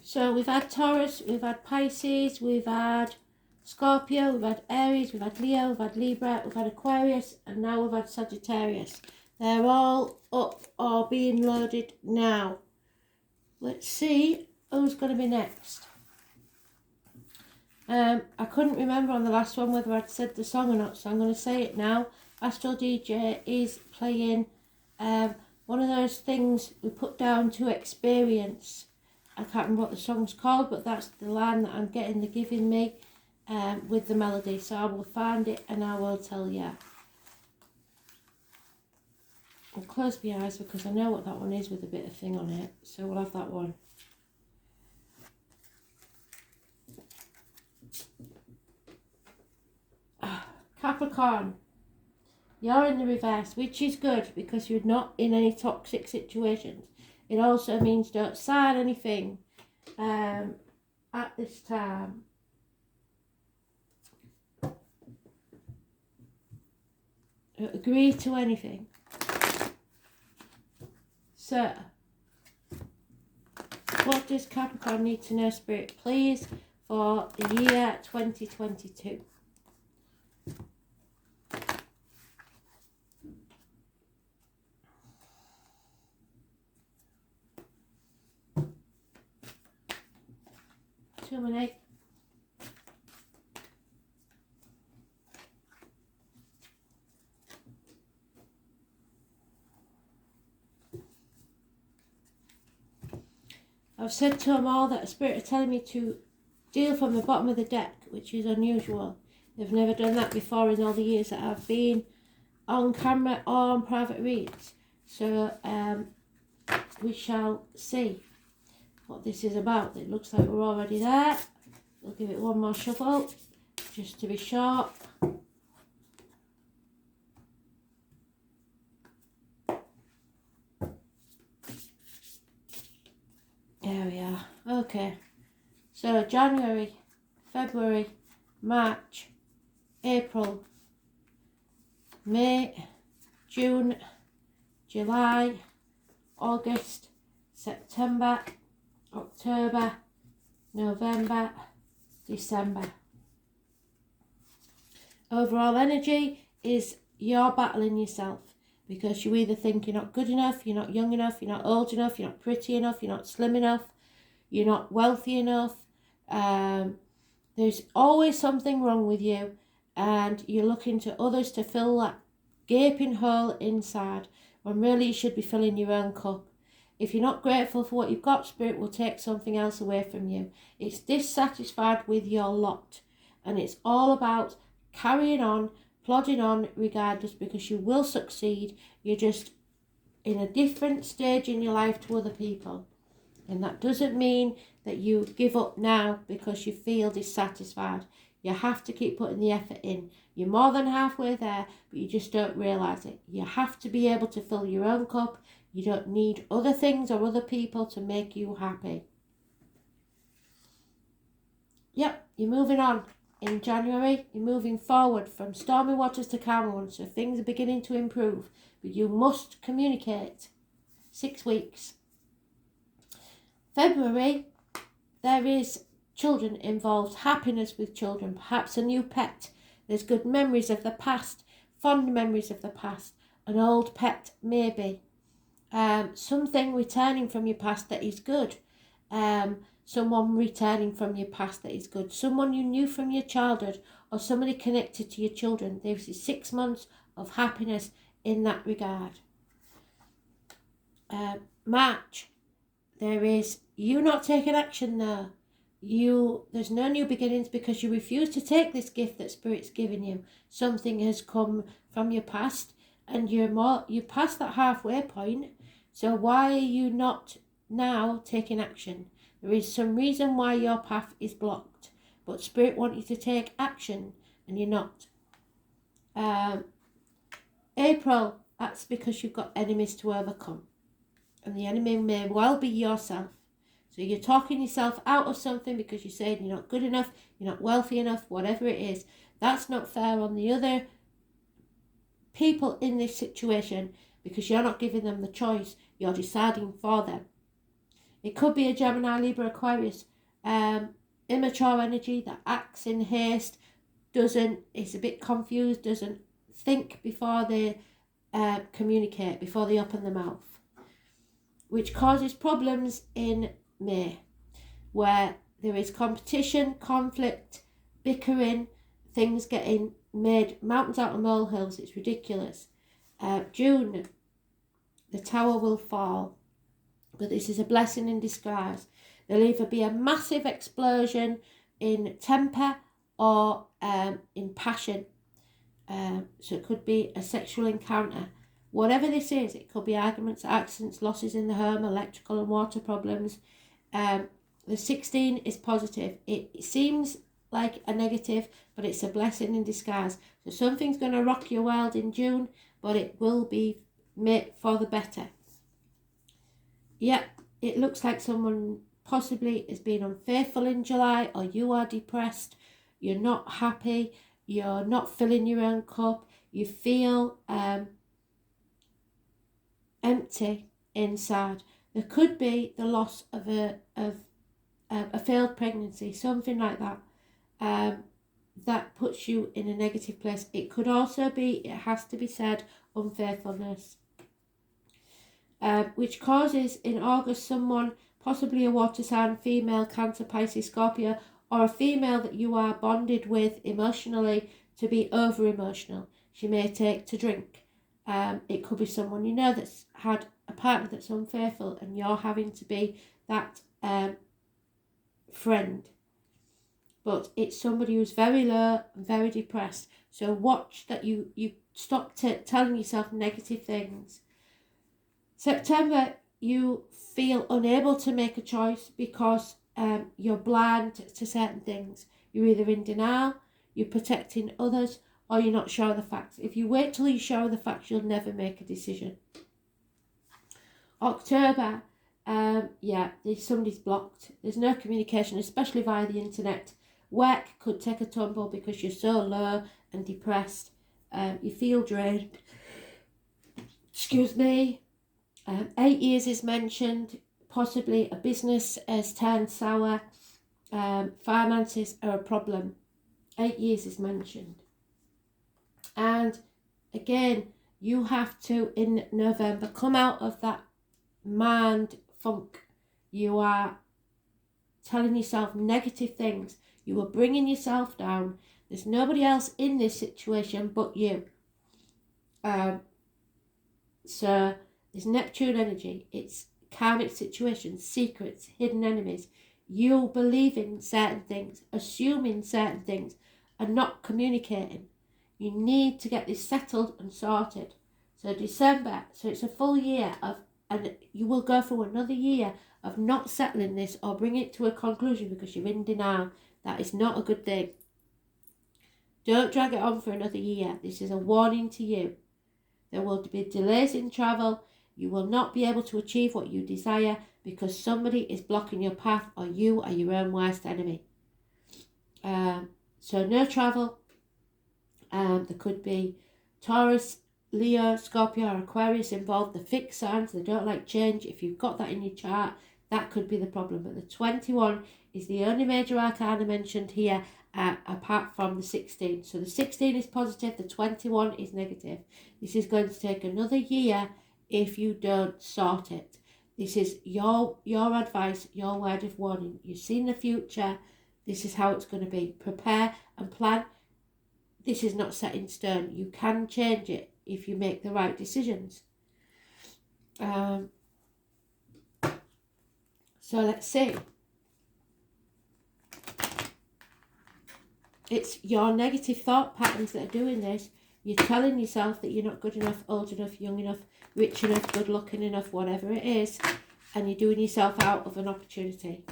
So we've had Taurus, we've had Pisces, we've had Scorpio, we've had Aries, we've had Leo, we've had Libra, we've had Aquarius, and now we've had Sagittarius. They're all up or being loaded now. Let's see who's going to be next. I couldn't remember on the last one whether I'd said the song or not, so I'm going to say it now. Astro DJ is playing one of those things we put down to experience. I can't remember what the song's called, but that's the line that I'm getting the giving me with the melody. So I will find it and I will tell you. I'll close my eyes because I know what that one is with a bit of thing on it. So we'll have that one. Capricorn, you're in the reverse, which is good because you're not in any toxic situations. It also means don't sign anything at this time. Don't agree to anything. So, what does Capricorn need to know, Spirit, please, for the year 2022? Too many. I've said to them all that a spirit are telling me to deal from the bottom of the deck, which is unusual. They've never done that before in all the years that I've been on camera or on private reads. So we shall see what this is about. It looks like we're already there. We'll give it one more shuffle just to be sure. There we are. Okay. So January, February, March, April, May, June, July, August, September, October, November, December. Overall energy is you're battling yourself because you either think you're not good enough, you're not young enough, you're not old enough, you're not pretty enough, you're not slim enough, you're not wealthy enough. There's always something wrong with you and you're looking to others to fill that gaping hole inside when really you should be filling your own cup. If you're not grateful for what you've got, Spirit will take something else away from you. It's dissatisfied with your lot. And it's all about carrying on, plodding on regardless, because you will succeed. You're just in a different stage in your life to other people. And that doesn't mean that you give up now because you feel dissatisfied. You have to keep putting the effort in. You're more than halfway there, but you just don't realise it. You have to be able to fill your own cup. You don't need other things or other people to make you happy. Yep, you're moving on. In January, you're moving forward from stormy waters to calm ones, so things are beginning to improve. But you must communicate. 6 weeks. February, there is children involved, happiness with children, perhaps a new pet. There's good memories of the past, fond memories of the past, an old pet maybe. Something returning from your past that is good. Someone returning from your past that is good. Someone you knew from your childhood or somebody connected to your children. This is 6 months of happiness in that regard. March, there is you not taking action there. There's no new beginnings because you refuse to take this gift that Spirit's given you. Something has come from your past and you're past that halfway point. So why are you not now taking action? There is some reason why your path is blocked, but Spirit wants you to take action and you're not. April, that's because you've got enemies to overcome. And the enemy may well be yourself. So you're talking yourself out of something because you're saying you're not good enough, you're not wealthy enough, whatever it is. That's not fair on the other people in this situation because you're not giving them the choice. You're deciding for them. It could be a Gemini, Libra, Aquarius. Immature energy that acts in haste, is a bit confused, doesn't think before they communicate, before they open their mouth, which causes problems in May, where there is competition, conflict, bickering, things getting made mountains out of molehills. It's ridiculous. June, the tower will fall, but this is a blessing in disguise. There'll either be a massive explosion in temper or in passion. So it could be a sexual encounter. Whatever this is, it could be arguments, accidents, losses in the home, electrical and water problems. The 16 is positive. It seems like a negative, but it's a blessing in disguise. So something's going to rock your world in June, but it will be made for the better. Yep, it looks like someone possibly is being unfaithful in July, or you are depressed, you're not happy, you're not filling your own cup, you feel empty inside. There could be the loss of a failed pregnancy, something like that, that puts you in a negative place. It could also be, it has to be said, unfaithfulness, which causes in August someone, possibly a water sign, female, Cancer, Pisces, Scorpio, or a female that you are bonded with emotionally, to be over emotional. She may take to drink. It could be someone you know that's had a partner that's unfaithful, and you're having to be that friend. But it's somebody who's very low and very depressed. So watch that you stop telling yourself negative things. September, you feel unable to make a choice because you're blind to certain things. You're either in denial, you're protecting others, or you're not sure of the facts. If you wait till you're sure of the facts, you'll never make a decision. October, somebody's blocked. There's no communication, especially via the internet. Work could take a tumble because you're so low and depressed. You feel drained. Excuse me. 8 years is mentioned. Possibly a business has turned sour. Finances are a problem. 8 years is mentioned. And again, you have to, in November, come out of that mind funk. You are telling yourself negative things. You are bringing yourself down. There's nobody else in this situation but you. So there's Neptune energy. It's karmic situations, secrets, hidden enemies. You believing certain things, assuming certain things, and not communicating. You need to get this settled and sorted. So December, so it's a full year of, and you will go through another year of not settling this or bring it to a conclusion because you're in denial. That is not a good thing. Don't drag it on for another year. This is a warning to you. There will be delays in travel. You will not be able to achieve what you desire because somebody is blocking your path, or you are your own worst enemy. So no travel. There could be Taurus, Leo, Scorpio or Aquarius involved. The fixed signs, they don't like change. If you've got that in your chart, that could be the problem. But the 21 is the only major arcana mentioned here, apart from the 16. So the 16 is positive, the 21 is negative. This is going to take another year if you don't sort it. This is your advice, your word of warning. You've seen the future. This is how it's going to be. Prepare and plan. This is not set in stone. You can change it if you make the right decisions. So let's see. It's your negative thought patterns that are doing this. You're telling yourself that you're not good enough, old enough, young enough, rich enough, good looking enough, whatever it is, and you're doing yourself out of an opportunity.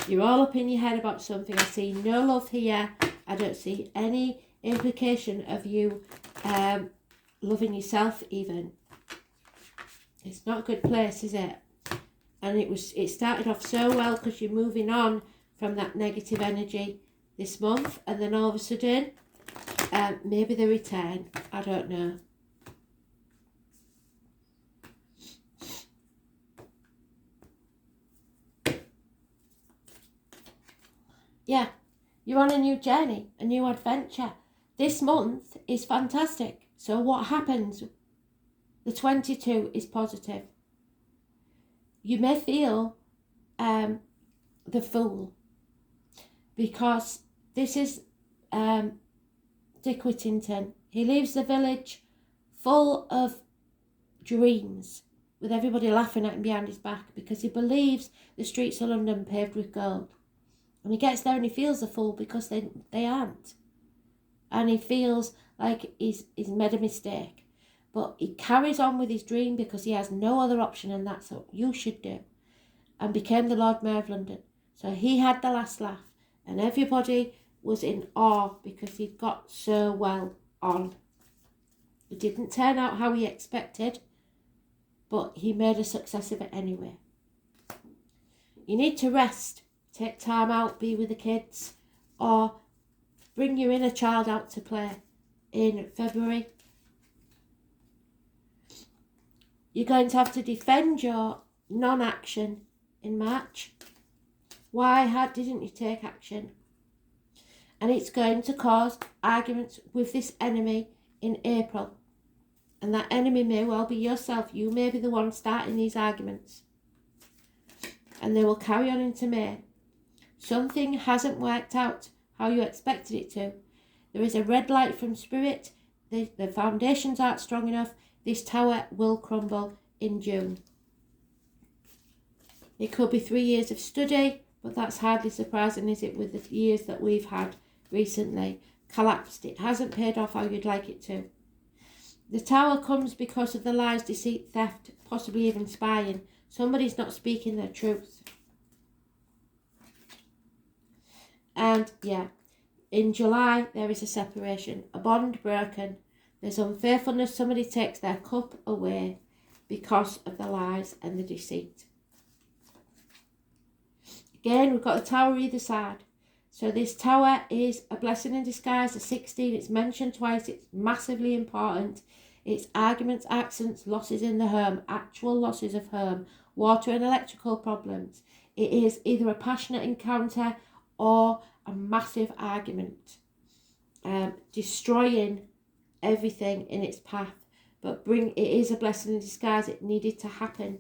You're all up in your head about something. I see no love here. I don't see any implication of you loving yourself even. It's not a good place, is it? And it started off so well because you're moving on from that negative energy this month, and then all of a sudden maybe they return. I don't know. Yeah, you're on a new journey, a new adventure. This month is fantastic. So what happens? The 22 is positive. You may feel the Fool, because this is Dick Whittington. He leaves the village full of dreams, with everybody laughing at him behind his back, because he believes the streets of London paved with gold. And he gets there and he feels the fool, because they aren't. And he feels like he's made a mistake. But he carries on with his dream because he has no other option, and that's what you should do. And became the Lord Mayor of London. So he had the last laugh, and everybody was in awe because he'd got so well on. It didn't turn out how he expected, but he made a success of it anyway. You need to rest, take time out, be with the kids, or bring your inner child out to play in February. You're going to have to defend your non-action in March. Why didn't you take action? And it's going to cause arguments with this enemy in April. And that enemy may well be yourself. You may be the one starting these arguments. And they will carry on into May. Something hasn't worked out how you expected it to. There is a red light from Spirit. The foundations aren't strong enough. This tower will crumble in June. It could be 3 years of study, but that's hardly surprising, is it, with the years that we've had recently? Collapsed. It hasn't paid off how you'd like it to. The tower comes because of the lies, deceit, theft, possibly even spying. Somebody's not speaking their truth. And yeah, in July there is a separation, a bond broken. There's unfaithfulness. Somebody takes their cup away because of the lies and the deceit. Again, we've got the tower either side. So this tower is a blessing in disguise, a 16. It's mentioned twice. It's massively important. It's arguments, accidents, losses in the home, actual losses of home, water and electrical problems. It is either a passionate encounter or a massive argument, destroying everything in its path. But it is a blessing in disguise. It needed to happen.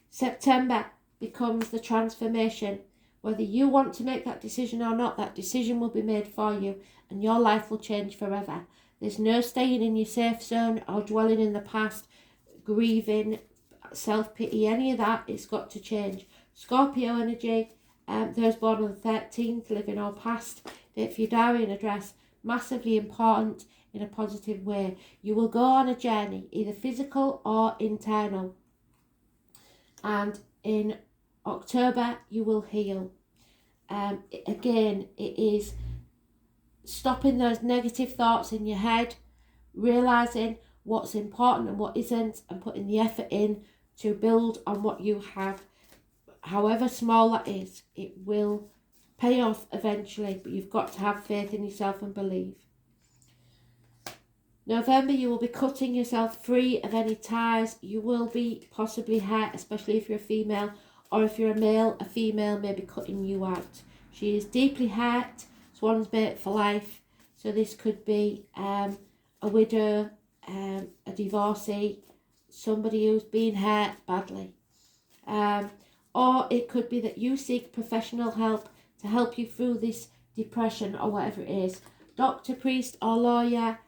September becomes the transformation. Whether you want to make that decision or not, that decision will be made for you, and your life will change forever. There's no staying in your safe zone or dwelling in the past, grieving, self-pity, any of that. It's got to change. Scorpio energy, those born on the 13th, living or past, date for your diary and address, massively important in a positive way. You will go on a journey, either physical or internal. And in October, you will heal. Again, it is stopping those negative thoughts in your head, realising what's important and what isn't, and putting the effort in to build on what you have. However small that is, it will pay off eventually, but you've got to have faith in yourself and believe. November, you will be cutting yourself free of any ties. You will be possibly hurt, especially if you're a female, or if you're a male, a female may be cutting you out. She is deeply hurt. Swan's mate for life. So this could be a widow, a divorcee, somebody who's been hurt badly. Or it could be that you seek professional help to help you through this depression or whatever it is. Doctor, priest or lawyer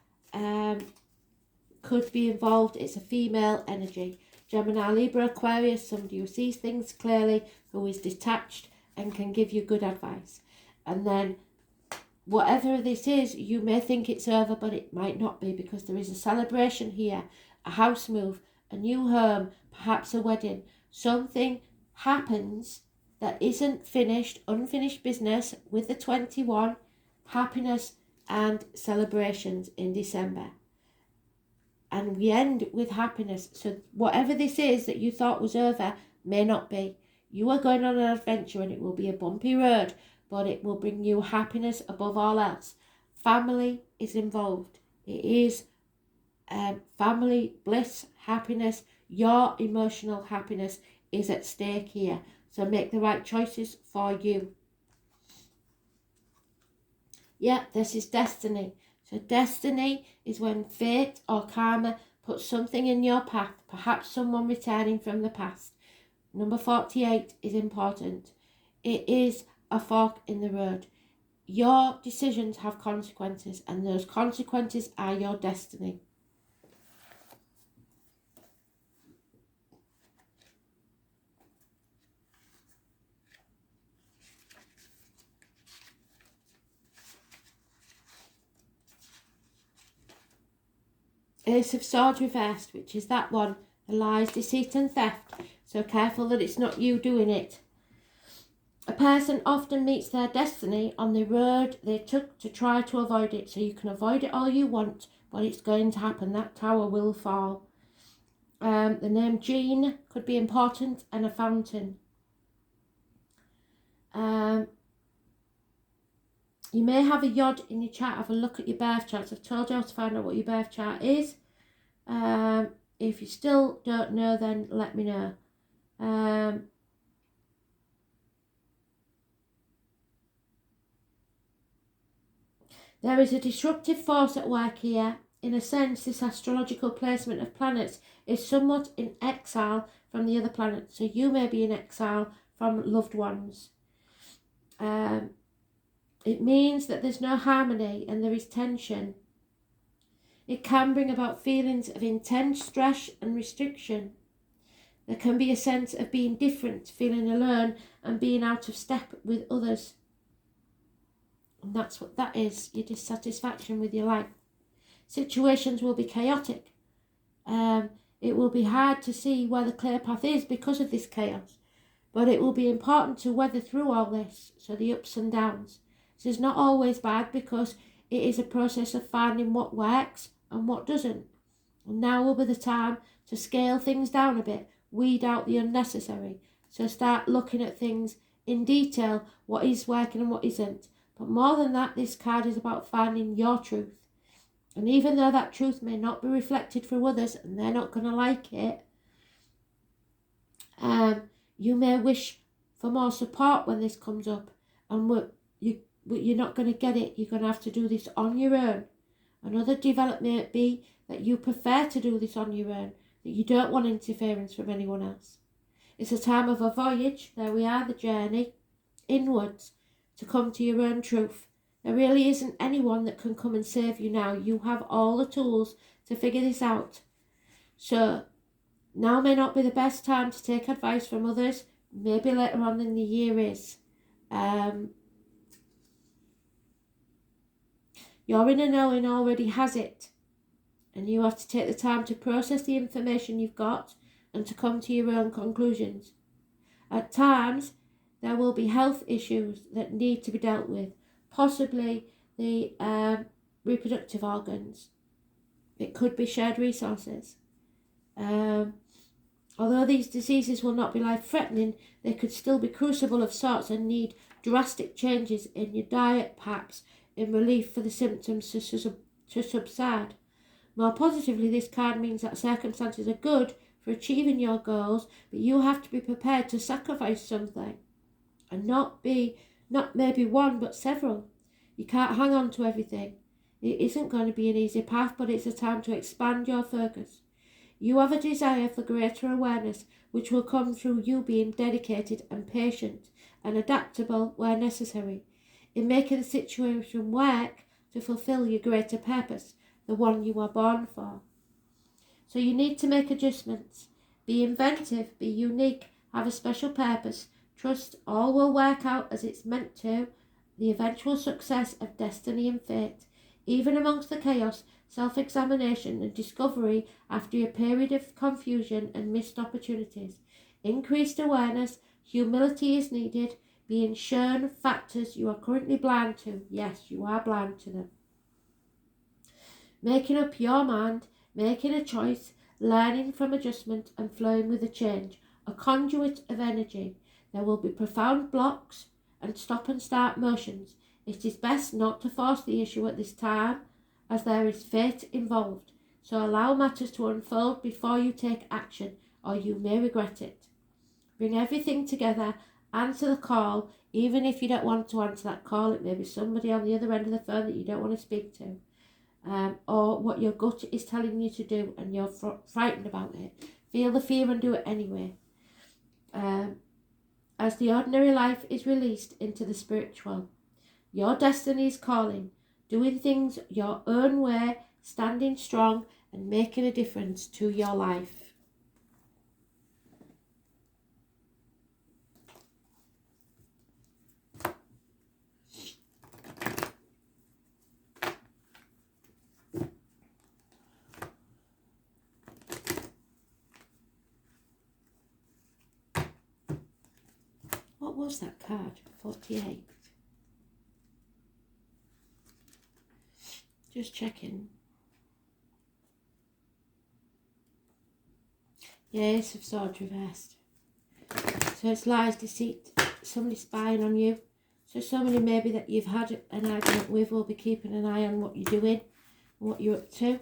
could be involved. It's a female energy. Gemini, Libra, Aquarius, somebody who sees things clearly, who is detached and can give you good advice. And then whatever this is, you may think it's over, but it might not be, because there is a celebration here, a house move, a new home, perhaps a wedding. Something happens that isn't finished, unfinished business with the 21, happiness and celebrations in December. And we end with happiness. So whatever this is that you thought was over may not be. You are going on an adventure, and it will be a bumpy road, but it will bring you happiness above all else. Family is involved. It is family, bliss, happiness. Your emotional happiness is at stake here. So make the right choices for you. Yeah, this is destiny. So destiny is when fate or karma puts something in your path, perhaps someone returning from the past. Number 48 is important. It is a fork in the road. Your decisions have consequences, and those consequences are your destiny. Ace of Swords reversed, which is that one, the lies, deceit and theft. So careful that it's not you doing it. A person often meets their destiny on the road they took to try to avoid it. So you can avoid it all you want, but it's going to happen. That tower will fall. The name Jean could be important, and a fountain. You may have a yod in your chart. Have a look at your birth charts. I've told you how to find out what your birth chart is. If you still don't know, then let me know. There is a disruptive force at work here. In a sense, this astrological placement of planets is somewhat in exile from the other planets. So you may be in exile from loved ones. It means that there's no harmony and there is tension. It can bring about feelings of intense stress and restriction. There can be a sense of being different, feeling alone and being out of step with others. And that's what that is, your dissatisfaction with your life. Situations will be chaotic. It will be hard to see where the clear path is because of this chaos. But it will be important to weather through all this, so the ups and downs. This is not always bad because it is a process of finding what works and what doesn't. And now will be the time to scale things down a bit, weed out the unnecessary. So start looking at things in detail, what is working and what isn't. But more than that, this card is about finding your truth. And even though that truth may not be reflected through others and they're not going to like it, you may wish for more support when this comes up. And you're not going to get it. You're going to have to do this on your own. Another development may be that you prefer to do this on your own, that you don't want interference from anyone else. It's a time of a voyage. There we are, the journey inwards to come to your own truth. There really isn't anyone that can come and save you now. You have all the tools to figure this out. So now may not be the best time to take advice from others. Maybe later on in the year is. Your inner knowing already has it. And you have to take the time to process the information you've got and to come to your own conclusions. At times, there will be health issues that need to be dealt with. Possibly the reproductive organs. It could be shared resources. Although these diseases will not be life-threatening, they could still be crucible of sorts and need drastic changes in your diet, perhaps, in relief for the symptoms to subside. More positively, this card means that circumstances are good for achieving your goals, but you have to be prepared to sacrifice something. And not maybe one, but several. You can't hang on to everything. It isn't going to be an easy path, but it's a time to expand your focus. You have a desire for greater awareness, which will come through you being dedicated and patient and adaptable where necessary, in making the situation work to fulfill your greater purpose, the one you are born for. So you need to make adjustments. Be inventive, be unique, have a special purpose. Trust all will work out as it's meant to. The eventual success of destiny and fate. Even amongst the chaos, self-examination and discovery after a period of confusion and missed opportunities. Increased awareness, humility is needed, being shown factors you are currently blind to. Yes, you are blind to them. Making up your mind, making a choice, learning from adjustment and flowing with the change. A conduit of energy. There will be profound blocks and stop and start motions. It is best not to force the issue at this time, as there is fate involved. So allow matters to unfold before you take action, or you may regret it. Bring everything together Answer the call, even if you don't want to answer that call. It may be somebody on the other end of the phone that you don't want to speak to. Or what your gut is telling you to do and you're frightened about it. Feel the fear and do it anyway. As the ordinary life is released into the spiritual, your destiny is calling, doing things your own way, standing strong and making a difference to your life. What was that card? 48. Just checking. Yeah, Ace of Swords reversed. So it's lies, deceit, somebody spying on you. So somebody maybe that you've had an argument with will be keeping an eye on what you're doing, what you're up to.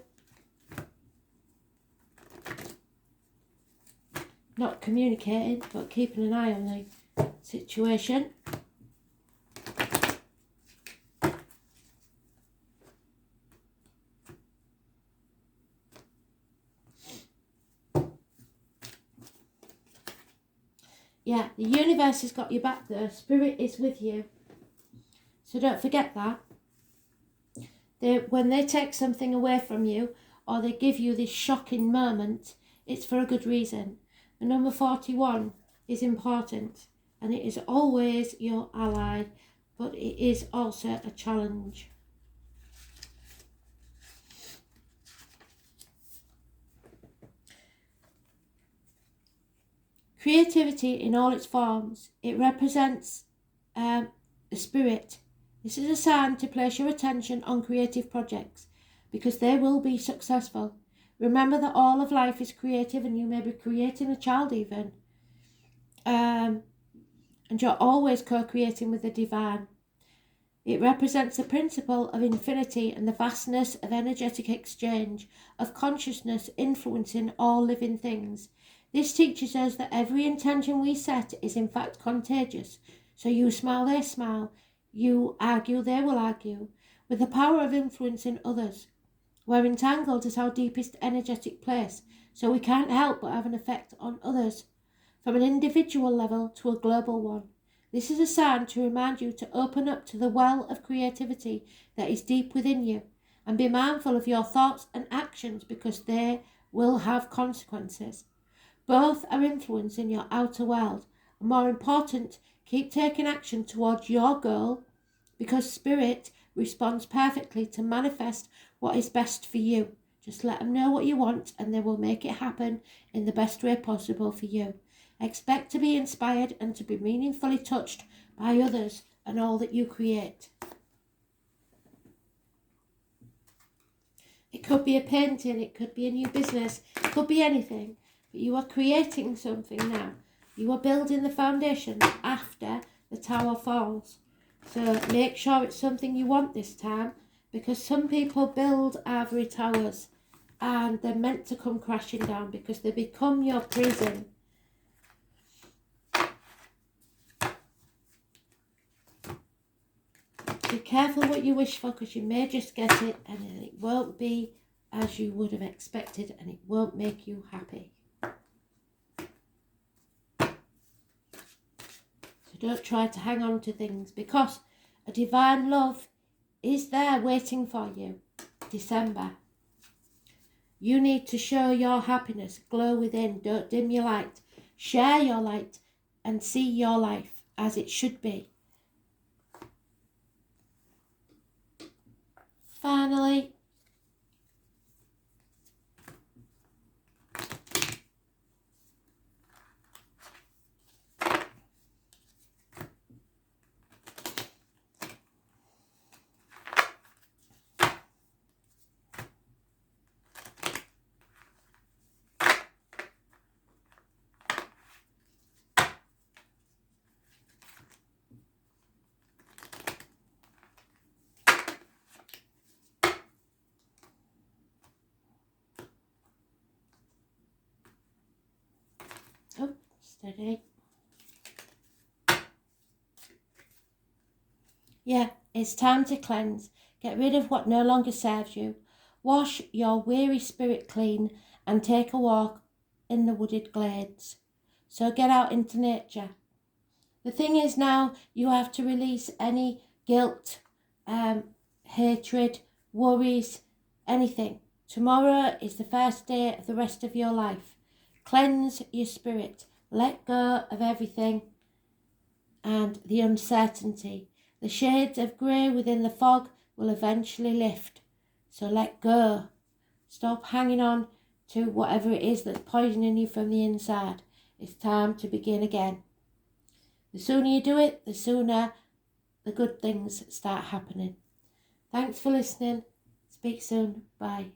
Not communicating, but keeping an eye on the situation. Yeah, the universe has got your back there. Spirit is with you. So don't forget that. When they take something away from you or they give you this shocking moment, it's for a good reason. The number 41 is important and it is always your ally, but it is also a challenge. Creativity in all its forms. It represents the spirit. This is a sign to place your attention on creative projects because they will be successful. Remember that all of life is creative and you may be creating a child even. And you're always co-creating with the divine. It represents the principle of infinity and the vastness of energetic exchange, of consciousness influencing all living things. This teaches us that every intention we set is in fact contagious. So you smile, they smile. You argue, they will argue. With the power of influencing others. We're entangled at our deepest energetic place, so we can't help but have an effect on others, from an individual level to a global one. This is a sign to remind you to open up to the well of creativity that is deep within you and be mindful of your thoughts and actions because they will have consequences. Both are influencing your outer world. And more important, keep taking action towards your goal because spirit responds perfectly to manifest what is best for you. Just let them know what you want and they will make it happen in the best way possible for you. Expect to be inspired and to be meaningfully touched by others and all that you create. It could be a painting, it could be a new business, it could be anything. But you are creating something now. You are building the foundations after the tower falls. So make sure it's something you want this time because some people build ivory towers and they're meant to come crashing down because they become your prison. Be careful what you wish for because you may just get it and it won't be as you would have expected and it won't make you happy. So don't try to hang on to things because a divine love is there waiting for you. December. You need to show your happiness, glow within, don't dim your light. Share your light and see your life as it should be. Finally, steady. Yeah, it's time to cleanse. Get rid of what no longer serves you. Wash your weary spirit clean and take a walk in the wooded glades. So get out into nature. The thing is now you have to release any guilt, hatred, worries, anything. Tomorrow is the first day of the rest of your life. Cleanse your spirit. Let go of everything and the uncertainty. The shades of grey within the fog will eventually lift. So let go. Stop hanging on to whatever it is that's poisoning you from the inside. It's time to begin again. The sooner you do it, the sooner the good things start happening. Thanks for listening. Speak soon. Bye.